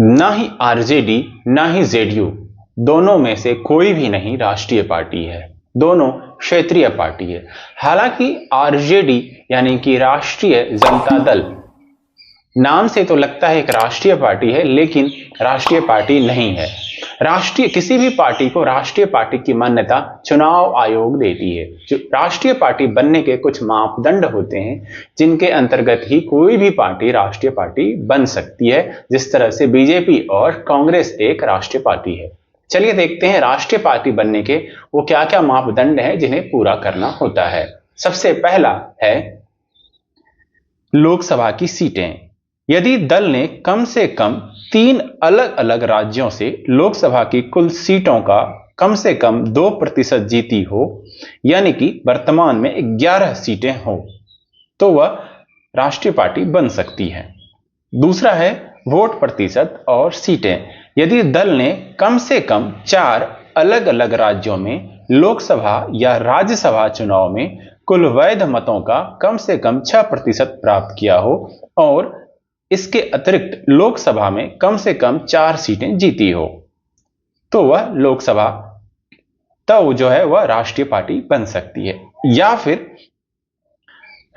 ना ही आरजेडी ना ही जेडीयू, दोनों में से कोई भी नहीं राष्ट्रीय पार्टी है, दोनों क्षेत्रीय पार्टी है। हालांकि आरजेडी यानी कि राष्ट्रीय जनता दल नाम से तो लगता है एक राष्ट्रीय पार्टी है, लेकिन राष्ट्रीय पार्टी नहीं है। राष्ट्रीय किसी भी पार्टी को राष्ट्रीय पार्टी की मान्यता चुनाव आयोग देती है। जो राष्ट्रीय पार्टी बनने के कुछ मापदंड होते हैं, जिनके अंतर्गत ही कोई भी पार्टी राष्ट्रीय पार्टी बन सकती है। जिस तरह से बीजेपी और कांग्रेस एक राष्ट्रीय पार्टी है। चलिए देखते हैं राष्ट्रीय पार्टी बनने के वो क्या क्या मापदंड हैं जिन्हें पूरा करना होता है। सबसे पहला है लोकसभा की सीटें। यदि दल ने कम से कम 3 अलग अलग राज्यों से लोकसभा की कुल सीटों का कम से कम 2% जीती हो, यानी कि वर्तमान में 11 सीटें हो, तो वह राष्ट्रीय पार्टी बन सकती है। दूसरा है वोट प्रतिशत और सीटें। यदि दल ने कम से कम 4 अलग अलग राज्यों में लोकसभा या राज्यसभा चुनाव में कुल वैध मतों का कम से कम 6% प्राप्त किया हो और इसके अतिरिक्त लोकसभा में कम से कम 4 सीटें जीती हो, तो वह लोकसभा तो जो है वह राष्ट्रीय पार्टी बन सकती है। या फिर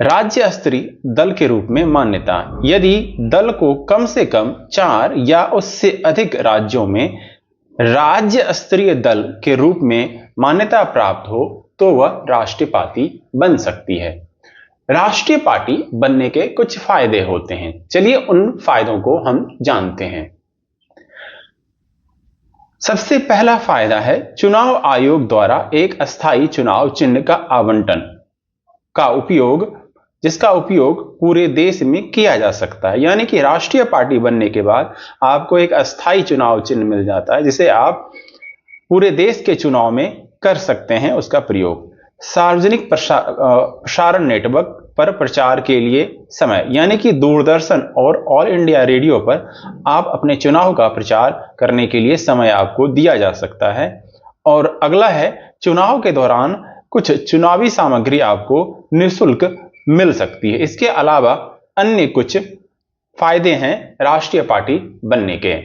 राज्य स्तरीय दल के रूप में मान्यता। यदि दल को कम से कम 4 या उससे अधिक राज्यों में राज्य स्तरीय दल के रूप में मान्यता प्राप्त हो, तो वह राष्ट्रीय पार्टी बन सकती है। राष्ट्रीय पार्टी बनने के कुछ फायदे होते हैं, चलिए उन फायदों को हम जानते हैं। सबसे पहला फायदा है चुनाव आयोग द्वारा एक अस्थायी चुनाव चिन्ह का आवंटन का उपयोग, जिसका उपयोग पूरे देश में किया जा सकता है। यानी कि राष्ट्रीय पार्टी बनने के बाद आपको एक अस्थायी चुनाव चिन्ह मिल जाता है, जिसे आप पूरे देश के चुनाव में कर सकते हैं उसका प्रयोग। सार्वजनिक प्रसारण नेटवर्क पर प्रचार के लिए समय, यानी कि दूरदर्शन और ऑल इंडिया रेडियो पर आप अपने चुनाव का प्रचार करने के लिए समय आपको दिया जा सकता है। और अगला है चुनाव के दौरान कुछ चुनावी सामग्री आपको निःशुल्क मिल सकती है। इसके अलावा अन्य कुछ फायदे हैं राष्ट्रीय पार्टी बनने के।